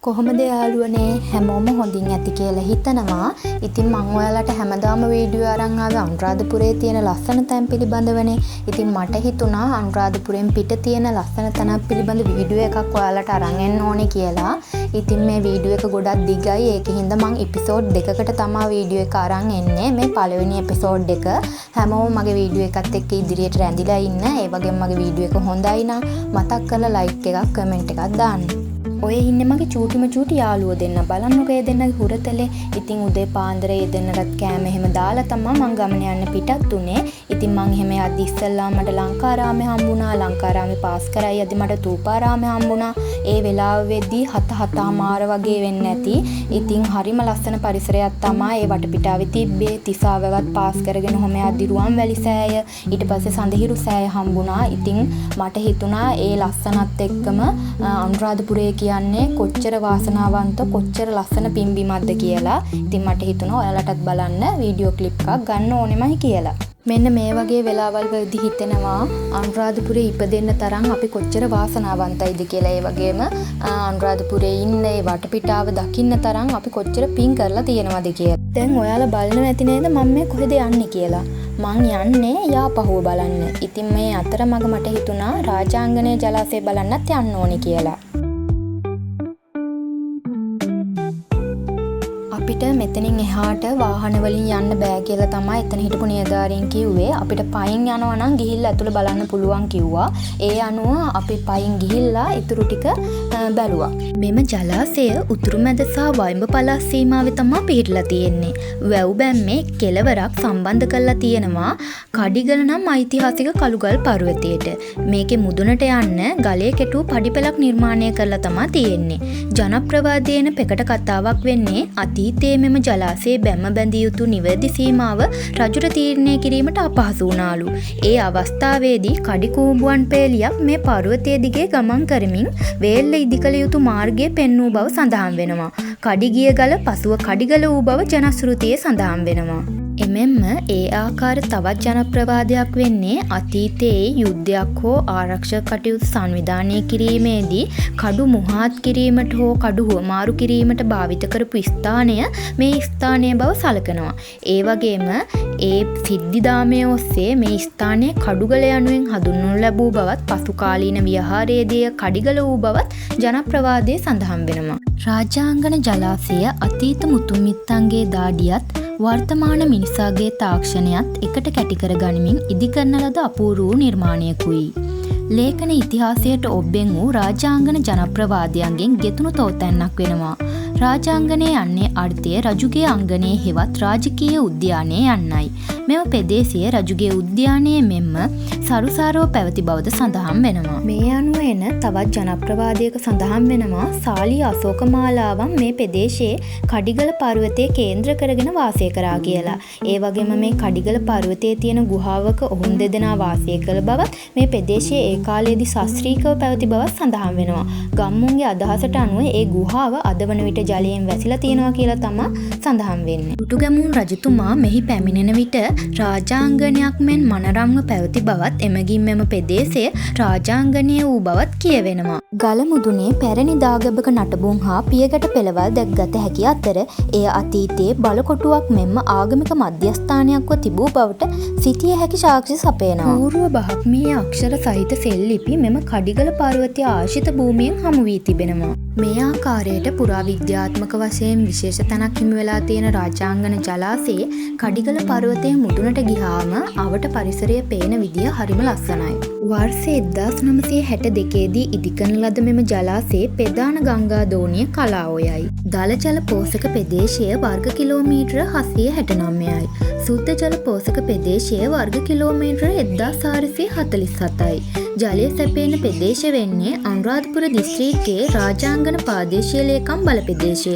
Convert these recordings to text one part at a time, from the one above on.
කොහොමද යාළුවනේ හැමෝම හොඳින් ඇති කියලා හිතනවා. ඉතින් මම ඔයාලට හැමදාම වීඩියෝ අරන් ආවේ අනුරාධපුරයේ තියෙන ලස්සන තැන් පිළිබඳවනේ. ඉතින් මට හිතුණා අනුරාධපුරයෙන් පිට තියෙන ලස්සන තැනක් පිළිබඳ වීඩියෝ එකක් ඔයාලට අරන් එන්න ඕනේ කියලා. ඉතින් මේ වීඩියෝ එක ගොඩක් දිගයි. ඒකින්ද මම එපිසෝඩ් දෙකකට තමයි වීඩියෝ එක අරන් එන්නේ. මේ පළවෙනි එපිසෝඩ් එක හැමෝම මගේ වීඩියෝ එකත් එක්ක ඉදිරියට රැඳිලා ඉන්න. ඒ වගේම මගේ වීඩියෝ එක හොඳයි නම් මතක් කරලා ලයික් එකක් කමෙන්ට් එකක් දාන්න. ඔය ඉන්නේ මගේ චූටි යාළුවෝ දෙන්න. බලන්නකෝ ඒ දෙන්නගේ හුරතලේ. ඉතින් උදේ පාන්දර ඒ දෙන්නටත් කෑම එහෙම දාලා තමයි මං ගමන යන්න පිටත් උනේ. ඉතින් මං එහෙම යද්දි ඉස්සල්ලා මට ලංකාරාමේ හම්බුණා. ලංකාරාමේ පාස් කරයි යද්දි මට තූපාරාමේ හම්බුණා. ඒ වෙලාවෙදී 7:00 වගේ වෙන්න ඇති. ඉතින් හරිම ලස්සන පරිසරයක් තමයි ඒ වටපිටාවේ තිබ්බේ. තිසාවවත් පාස් කරගෙන ඔහම යද්දි රුවන්වැලි සෑය, ඊට පස්සේ සඳහිරු සෑය හම්බුණා. ඉතින් මට හිතුණා ඒ ලස්සනත් එක්කම අනුරාධපුරයේ කියන්නේ කොච්චර වාසනාවන්ත කොච්චර ලස්සන පින්බිමක්ද කියලා. ඉතින් මට හිතුණා ඔයාලටත් බලන්න වීඩියෝ ක්ලිප් එකක් ගන්න ඕනෙමයි කියලා. මෙන්න මේ වගේ වෙලාවල් වලදී හිතෙනවා අනුරාධපුරේ ඉපදෙන්න තරම් අපි කොච්චර වාසනාවන්තයිද කියලා. ඒ වගේම අනුරාධපුරේ ඉන්න ඒ වටපිටාව දකින්න තරම් අපි කොච්චර පින් කරලා තියෙනවද කියලා. දැන් ඔයාලා බලනවා ඇති නේද මම මේ කොහෙද යන්නේ කියලා. මං යන්නේ යාපහුව බලන්න. ඉතින් මේ අතරමඟ මට හිතුණා රාජාංගනයේ ජලාශය බලන්නත් යන්න ඕනේ කියලා. අපිට මෙතනින් එහාට වාහන වලින් යන්න බෑ කියලා තමයි එතන හිටපු නිලධාරීන් කිව්වේ. අපිට පයින් යනවා නම් ගිහිල්ලා ඇතුළ බලන්න පුළුවන් කිව්වා. ඒ අනුව අපි පයින් ගිහිල්ලා ඊටු ටික බැලුවා. මෙම ජලාශය උතුරු මැද සහ වයිඹ පළාත් සීමාවේ තමයි පිහිටලා තියෙන්නේ. වැව් බැම්මේ කෙළවරක් සම්බන්ධ කරලා තියෙනවා කඩිගල නම් ඓතිහාසික කළුගල් පර්වතයට. මේකේ මුදුනට යන්න ගලේ කෙටු පඩිපෙළක් නිර්මාණය කරලා තමයි තියෙන්නේ. ජනප්‍රවාදයේන පෙකට කතාවක් වෙන්නේ අතීතයේ මෙම ජලාශයේ බැම්ම බැඳිය යුතු නිවැරදි සීමාව රජුට තීරණය කිරීමට අපහසු වුණාලු. ඒ අවස්ථාවේදී කඩිකූඹුවන් පේලියක් මේ පර්වතයේ දිගේ ගමන් කරමින් වේල්ල ඉදිකළ යුතු මාර්ගය පෙන්වූ බව සඳහන් වෙනවා. කඩිගිය ගල පසුව කඩිගල වූ බව ජනශ්‍රුතියේ සඳහන් වෙනවා. එමෙන්ම ඒ ආකාර තවත් ජනප්‍රවාදයක් වෙන්නේ අතීතයේ යුද්ධයක් හෝ ආරක්ෂක කටයුතු සංවිධානය කිරීමේදී කඩු මුහාත් කිරීමට හෝ කඩු හුවමාරු කිරීමට භාවිත කරපු ස්ථානය මේ ස්ථානය බව සලකනවා. ඒ වගේම ඒ සිද්ධිදාමයේ ඔස්සේ මේ ස්ථානය කඩුගල යනුවෙන් හඳුන්වනු ලැබූ බවත් පසුකාලීන විහාරයේදී කඩිගල වූ බවත් ජනප්‍රවාදයේ සඳහන් වෙනවා. රාජාංගන ජලාශය අතීත මුතුන්මිත්තන්ගේ දාඩියත් වර්තමාන මිනිසාගේ තාක්ෂණයත් එකට කැටි කර ගනිමින් ඉදිකරන ලද අපූර්ව නිර්මාණයකුයි. ලේඛන ඉතිහාසයට ඔබ්බෙන් වූ රාජාංගන ජනප්‍රවාදයන්ගෙන් ගෙතුණු තෝතැන්නක් වෙනවා. රාජාංගනයේ යන්නේ අර්ථය රජුගේ අංගනයේ හෙවත් රාජකීය උද්‍යානයේ යන්නයි. මෙම ප්‍රදේශය රජුගේ උද්‍යානයේ මෙන්ම සරුසාරව පැවති බවද සඳහන් වෙනවා. මේ අනුව එන තවත් ජනප්‍රවාදයක සඳහන් වෙනවා සාලී අශෝක මාලාවන් මේ ප්‍රදේශයේ කඩිගල පර්වතයේ කේන්ද්‍ර කරගෙන වාසය කරා කියලා. ඒ වගේම මේ කඩිගල පර්වතයේ තියෙන ගුහාවක ඔවුන් දෙදෙනා වාසය කළ බවත් මේ ප්‍රදේශයේ ඒ කාලයේදී ශාස්ත්‍රීයව පැවති බවත් සඳහන් වෙනවා. ගම්මුන්ගේ අදහසට අනුව ඒ ගුහාව අද වන විට ජලයෙන් වැසිලා තියෙනවා කියලා තමයි සඳහන් වෙන්නේ. දුටුගැමුණු රජතුමා මෙහි පැමිණෙන විට රාජාංගනයක් මෙන් මනරම්ව පැවති බවත් එමගින් මෙම ප්‍රදේශය රාජාංගනය වූ බවත් කියවෙනවා. ගල මුදුනේ පැරණි දාගැබක නටබුන් හා පියගැට පෙළවල් දැක්ගත හැකි අතර එය අතීතයේ බලකොටුවක් මෙන්ම ආගමික මධ්‍යස්ථානයක්ව තිබූ බවට සිටිය හැකි සාක්ෂි සපයනවා. පූර්ව බ්‍රාහ්මීය අක්ෂර සහිත සෙල් ලිපි මෙම කඩිගල පර්වතය ආශ්‍රිත භූමියෙන් හමු වී තිබෙනවා. මේ ආකාරයට පුරාවිද්‍යාත්මක වශයෙන් විශේෂ තැනක් හිමි වෙලා තියෙන රාජාංගන ජලාශයේ කඩිගල පර්වතයේ මුදුනට ගියාම අවට පරිසරය පේන විදිය හරිම ලස්සනයි. වර්ෂ 1962 දී ඉදිකරන ලද මෙම ජලාශයේ ප්‍රධාන ගංගා දෝණිය කලාඔයයි. දල ජල පෝෂක ප්‍රදේශය වර්ග කිලෝමීටර 769යි. සුද්ධ ජල පෝෂක ප්‍රදේශය වර්ග කිලෝමීටර 1447යි. ජලය සැපෙන ප්‍රදේශ වෙන්නේ අනුරාධපුර දිස්ත්‍රික්කයේ රාජාංගන ප්‍රාදේශීය ලේකම් බල ප්‍රදේශය,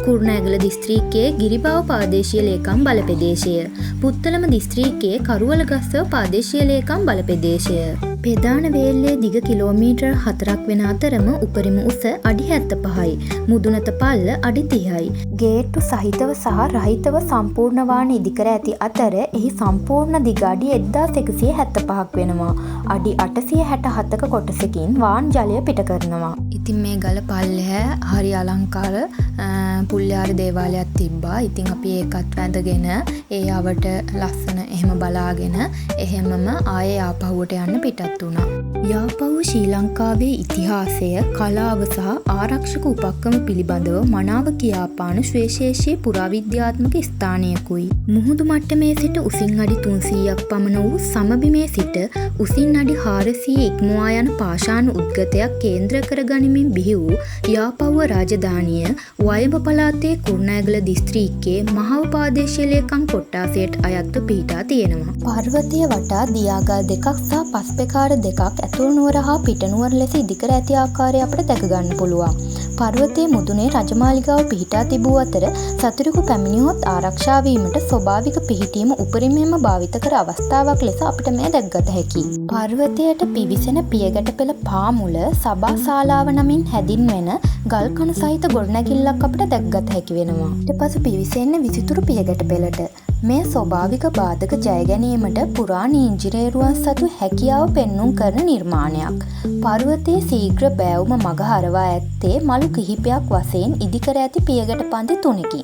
කුරුණෑගල දිස්ත්‍රික්කයේ ගිරිබාව ප්‍රාදේශීය ලේකම් බල ප්‍රදේශය, පුත්තලම දිස්ත්‍රික්කයේ කරුවලගස්සව ප්‍රාදේශීය ලේකම් බල ප්‍රදේශය. පෙදාන වේල්ලේ දිග කිලෝමීටර් 4ක් වෙන අතරම උපරිම උස අඩි 75යි. මුදුනත පල්ල අඩි 30යි. ගේට්ටු සහිතව සහ රහිතව සම්පූර්ණ වාහන ඉදිකර ඇති අතර එහි සම්පූර්ණ දිග අඩි 1175ක් වෙනවා. අඩි 867ක කොටසකින් වාන් ජලය පිට කරනවා. ඉතින් මේ ගල පල්ලෙහැ හරි අලංකාර පුල්යාර දේවාලයක් තිබ්බා. ඉතින් අපි ඒකත් වැඳගෙන ඒ අවට ලස්සන එහෙම බලාගෙන එහෙමම ආයේ ආපහුවට යන්න පිටත් වුණා. යාපහුව ශ්‍රී ලංකාවේ ඉතිහාසය, කලාව සහ ආරක්ෂක උපක්‍රම පිළිබඳව මනාව කියාපාන ශ්‍රේෂ්ඨ පුරාවිද්‍යාත්මක ස්ථානයකුයි. මුහුදු මට්ටමේ සිට උසින් අඩි 300ක් පමණ වූ සමබිමේ සිට උසින් අඩි 400 ඉක්මවා යන පාෂාණ උද්ගතයක් කේන්ද්‍ර කර ගනිමින් බිහි වූ යාපහුව රාජධානිය වයඹ පළාතේ කුරුණෑගල දිස්ත්‍රික්කයේ මහව ප්‍රාදේශීය ලේකම් කොට්ටාසයට අයත්ව පිහිටා තියෙනවා. පර්වතය වටා දියාගල් දෙකක් සහ පස්පෙකාර දෙකක් ඇතුළුනුවර හා පිටනුවර ලෙස ඉදිකර ඇති ආකාරය අපට දැක ගන්න පුළුවන්. පර්වතයේ මුදුනේ රජමාලිගාව පිහිටා තිබූ අතර සතුරෙකු පැමිණියොත් ආරක්ෂා වීමට ස්වභාවික පිහිටීම උපරිමයෙන්ම භාවිත කර අවස්ථාවක් ලෙස අපිට මෙය දැක්ගත හැකියි. පර්වතයට පිවිසෙන පියගැට පෙළ පාමුල සභා ශාලාව නමින් හැඳින්වෙන ගල් කණු සහිත ගොඩනැගිල්ලක් අපිට දැක්ගත හැකි වෙනවා. ඊට පසු පිවිසෙන්නේ විසිතුරු පියගැට පෙළට. මේ ස්වභාවික බාධක ජය ගැනීමට පුරාණ ඉංජිනේරුවන් සතු හැකියාව පෙන්눔 කරන නිර්මාණයක්. පර්වතයේ ශීඝ්‍ර බෑවුම මග හරවා ඇත්තේ මළු කිහිපයක් වශයෙන් ඉදිකර ඇති පියගැට පන්ති 3කින්.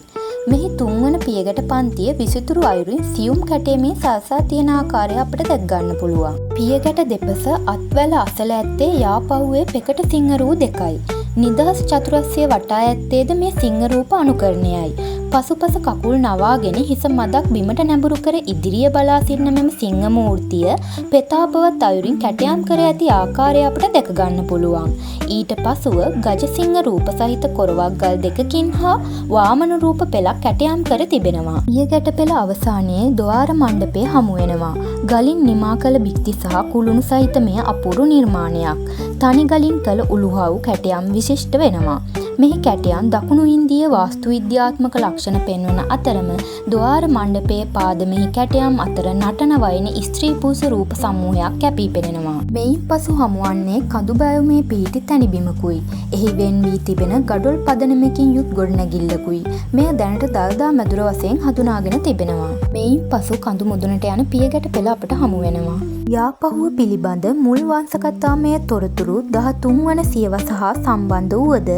මෙහි 3 වන පියගැට පන්තිය විසිතුරු අයුරින් සියුම් කැටයමින් සාසා තියෙන ආකාරය අපිට දැක් ගන්න පුළුවන්. පියගැට දෙපස අත්වැල අසල ඇත්තේ යාපහුවේ පෙකට සිංහ රූ දෙකයි. නිදහස් චතුරස්‍රය වටා ඇත්තේද මේ සිංහ රූප අනුකරණයයි. පසුපස කකුල් නවාගෙන හිස මදක් බිමට නැඹුරු කර ඉදිරිය බලා සිටින මෙම සිංහ මූර්තිය පෙතාපවත් අයුරින් කැටයම් කර ඇති ආකාරය අපට දැක ගන්න පුළුවන්. ඊට පසුව ගජසිංහ රූප සහිත කොරවක් ගල් දෙකකින් හා වාමන රූප පෙළක් කැටයම් කර තිබෙනවා. පියගැට පෙළ අවසානයේ ද්වාර මණ්ඩපය හමු වෙනවා. ගලින් නිමා කළ බිත්ති සහ කුළුණු සහිත මෙය අපූර්ව නිර්මාණයක්. තනි ගලින් කළ උළුහව් කැටයම් විශිෂ්ට වෙනවා. මෙහි කැටයම් දකුණු ඉන්දීය වාස්තු විද්‍යාත්මක ලක්ෂණ පෙන්වන අතරම ද්වාර මණ්ඩපයේ පාදමෙහි කැටයම් අතර නටන වයන ස්ත්‍රී පුරුෂ රූප සමූහයක් කැපී පෙනෙනවා. මෙයින් පසු හමුවන්නේ කඳු බැවුමේ පිහිටි තනිබිමකුයි. එහි වෙන් වී තිබෙන ගඩොල් පදනමකින් යුත් ගොඩනැගිල්ලකුයි. මෙය දැනට දළදා මැදුර වශයෙන් හඳුනාගෙන තිබෙනවා. මෙයින් පසු කඳු මුදුනට යන පියගැට පෙළ අපට හමු වෙනවා. යාපහුව පිළිබඳ මුල් වංශකථාමය තොරතුරු 13 වන සියවස හා සම්බන්ධ වූද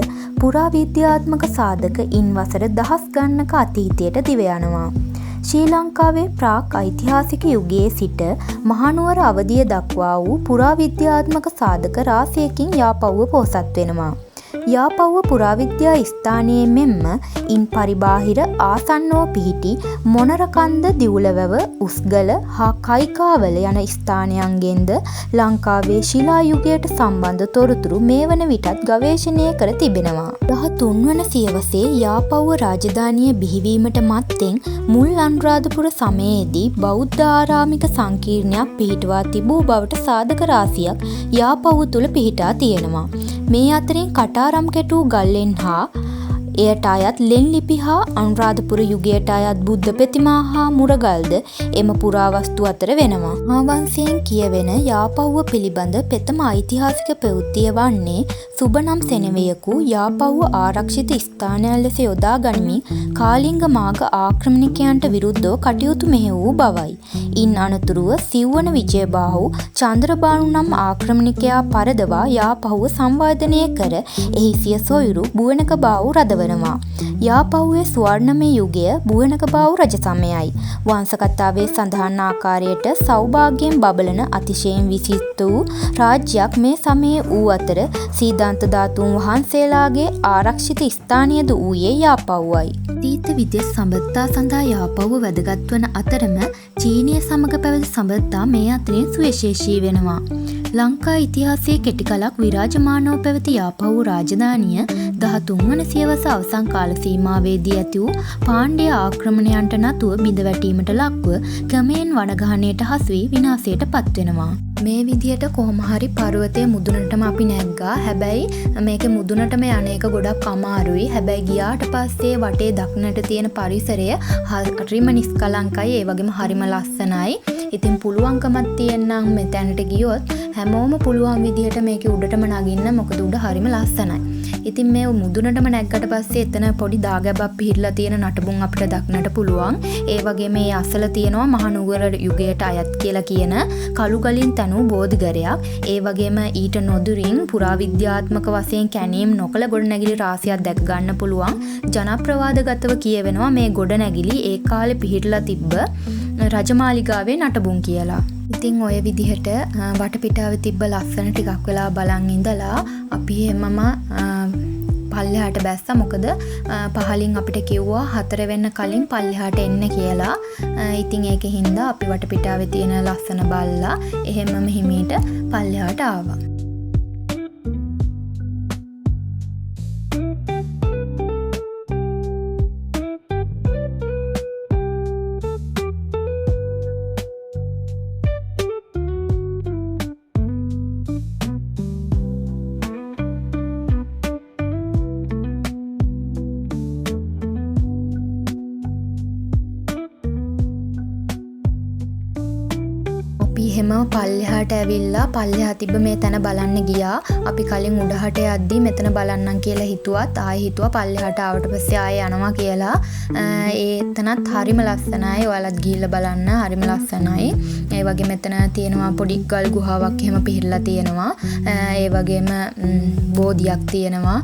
පුරාවිද්‍යාත්මක සාධක ඉන් වසර දහස් ගණනක අතීතයට දිව යනවා. ශ්‍රී ලංකාවේ ප්‍රාක් ඓතිහාසික යුගයේ සිට මහනුවර අවධිය දක්වා වූ පුරාවිද්‍යාත්මක සාධක රාශියකින් යාපහුව පොහොසත් වෙනවා. යාපහුව පුරාවිද්‍යා ස්ථානයේ මෙන්ම ඉන් පරිබාහිර ආසන්නව පිහිටි මොනරකන්ද දිවුලවැව උස්ගල හා කයිකාවල යන ස්ථානයන්ගෙන්ද ලංකාවේ ශිලා යුගයට සම්බන්ධ තොරතුරු මේ වන විටත් ගවේෂණය කර තිබෙනවා. 13 වන සියවසේ යාපහුව රාජධානිය බිහිවීමට මත්තෙන් මුල් අනුරාධපුර සමයේදී බෞද්ධ ආරාමික සංකීර්ණයක් පිහිටුවා තිබූ බවට සාධක රාශියක් යාපහුව තුල පිහිටා තියෙනවා. මේ අතරින් කටාරම් කැටූ ගල්ලෙන් හා එයට අයත් ලෙන් ලිපි හා අනුරාධපුර යුගයට අයත් බුද්ධ ප්‍රතිමා හා මුරගල්ද එම පුරාවස්තු අතර වෙනවා. මහාවංශයෙන් කියවෙන යාපහුව පිළිබඳ ප්‍රථම ඓතිහාසික ප්‍රවෘත්තිය වන්නේ සුබනම් සෙනෙවියකු යාපහුව ආරක්ෂිත ස්ථානයක් ලෙස යොදා ගනිමින් කාලිංග මාග ආක්‍රමණිකයන්ට විරුද්ධව කටයුතු මෙහෙවූ බවයි. ඉන් අනතුරුව සිව්වන විජයබාහු චන්ද්‍රබානු නම් ආක්‍රමණිකයා පරදවා යාපහුව සංවර්ධනය කර එහි සිය සොයුරු බුවනකබාහු රඳවනවා. යාපහුවේ ස්වර්ණමය යුගය බුවනකබාහු රජ සමයයි. වංශ කතාවේ සඳහන් ආකාරයට සෞභාග්‍යයෙන් බබලන අතිශයින් විශිෂ්ට වූ රාජ්‍යයක් මේ සමයේ වූ අතර සීදාන්ත ධාතුන් වහන්සේලාගේ ආරක්ෂිත ස්ථානයද වූයේ යාපහුවයි. අතීත විදේශ සම්බන්ධතා සඳහා යාපහුව වැදගත් වන අතරම චීනය සමග පැවති සම්බන්ධතා මේ අතරින් සුවිශේෂී වෙනවා. ලංකා ඉතිහාසයේ කෙටි කලක් විරාජමානව පැවති යාපහුව රාජධානිය 13 වන සියවස අවසන් කාල සීමාවේදී ඇති වූ පාණ්ඩ්‍ය ආක්‍රමණයන්ට නතුව බිඳ වැටීමට ලක්ව ක්‍රමයෙන් වනගහණයට හසු වී විනාශයට පත්වෙනවා. මේ විදියට කොහොම හරි පර්වතයේ මුදුනටම අපි නැග්ගා. හැබැයි මේකේ මුදුනටම යන එක ගොඩක් අමාරුයි. හැබැයි ගියාට පස්සේ වටේ දක්නට තියෙන පරිසරය හරිම නිස්කලංකයි. ඒ වගේම හරිම ලස්සනයි. ඉතින් පුළුවන්කමක් තියෙනනම් මෙතැනට ගියොත් හැමෝම පුළුවන් විදිහට මේකේ උඩටම නගින්න. මොකද උඩ හරිම ලස්සනයි. ඉතින් මේ මුදුනටම නැග්ගට පස්සේ එතන පොඩි දාගැබක් පිහිරලා තියෙන නටබුන් අපිට දක්නට පුළුවන්. ඒ වගේම මේ අසල තියෙනවා මහනුවර යුගයට අයත් කියලා කියන කළු ගලින් තනු බෝධිඝරයක්. ඒ වගේම ඊට නොදුරින් පුරාවිද්‍යාත්මක වශයෙන් කැණීම් නොකළ ගොඩනැගිලි රාශියක් දැක ගන්න පුළුවන්. ජනප්‍රවාදගතව කියවෙනවා මේ ගොඩනැගිලි ඒ කාලේ පිහිරලා තිබ්බ රජමාලිගාවේ නටබුන් කියලා. ඉතින් ඔය විදිහට වටපිටාවේ තිබ්බ ලස්සන ටිකක් වෙලා බලන් ඉඳලා අපි එමම පල්ලෙහාට බැස්සා. මොකද පහලින් අපිට කිව්වා 4 වෙන්න කලින් පල්ලෙහාට එන්න කියලා. ඉතින් ඒකෙන් හින්දා අපි වටපිටාවේ තියෙන ලස්සන බලලා එහෙමම හිමීට පල්ලෙහාට ආවා. එහෙම පල්ලෙහාට ඇවිල්ලා පල්ලෙහා තිබ්බ මේ තැන බලන්න ගියා. අපි කලින් උඩහට යද්දි මෙතන බලන්නම් කියලා හිතුවත් ආයෙ හිතුවා පල්ලෙහාට ආවට පස්සේ ආයෙ යනවා කියලා. එතනත් හරිම ලස්සනයි. ඔයාලත් ගිහිල්ලා බලන්න. හරිම ලස්සනයි. ඒ වගේ මෙතන තියෙනවා පොඩි ගල් ගුහාවක් එහෙම පිහිරලා තියෙනවා. ඒ වගේම බෝධියක් තියෙනවා.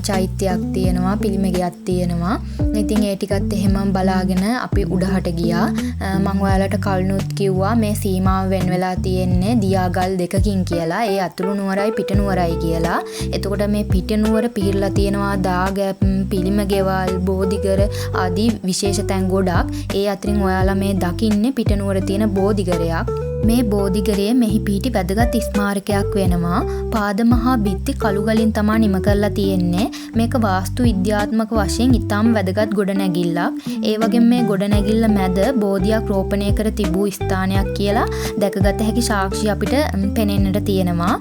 චෛත්‍යයක් තියෙනවා. පිළිමෙගයක් තියෙනවා. ඉතින් ඒ ටිකත් එහෙමම බලාගෙන අපි උඩහට ගියා. මම ඔයාලට කලිනුත් කිව්වා මේ සීමාව වෙන වෙලා තියෙන්නේ දියාගල් දෙකකින් කියලා. ඒ අතුරු නුවරයි පිට නුවරයි කියලා. එතකොට මේ පිට නුවර පිහිරලා තියෙනවා දාගැබ්, පිළිම ගෙවල්, බෝධිඝර ආදී විශේෂ තැන් ගොඩක්. ඒ අතරින් ඔයාලා මේ දකින්නේ පිට නුවර තියෙන බෝධිඝරයක්. මේ බෝධිඝරයේ මෙහි පිහිටි වැදගත් ස්මාරකයක් වෙනවා. පාදමහා බිත්ති කළු ගලින් තමයි නිම කරලා තියෙන්නේ. මේක වාස්තු විද්‍යාත්මක වශයෙන් ඉතාම වැදගත් ගොඩනැගිල්ලක්. ඒ වගේම මේ ගොඩනැගිල්ල මැද බෝධියක් රෝපණය කර තිබූ ස්ථානයක් කියලා දැකගත හැකි සාක්ෂි අපිට පෙනෙන්නට තියෙනවා.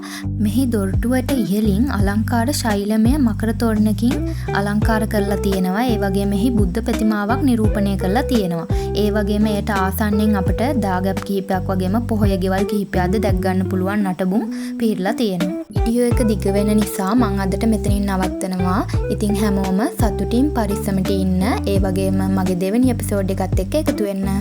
මෙහි දොරටුවට ඉහළින් අලංකාර ශෛලමය මකර තොරණකින් අලංකාර කරලා තියෙනවා. ඒ වගේම මෙහි බුද්ධ ප්‍රතිමාවක් නිරූපණය කරලා තියෙනවා. ඒ වගේම ඒට ආසන්නෙන් අපිට දාගැබ් කිහිපයක් වගේම පොහොය ගෙවල් කිහිපයක්ද දැක් ගන්න පුළුවන් නටබුන් පිහිරලා තියෙනවා. වීඩියෝ එක දිග වෙන නිසා මම අදට මෙතනින් නවත්තනවා. ඉතින් හැමෝම සතුටින් පරිස්සමට ඉන්න. ඒ වගේම මගේ දෙවෙනි එපිසෝඩ් එකත් එක්ක එකතු වෙන්න.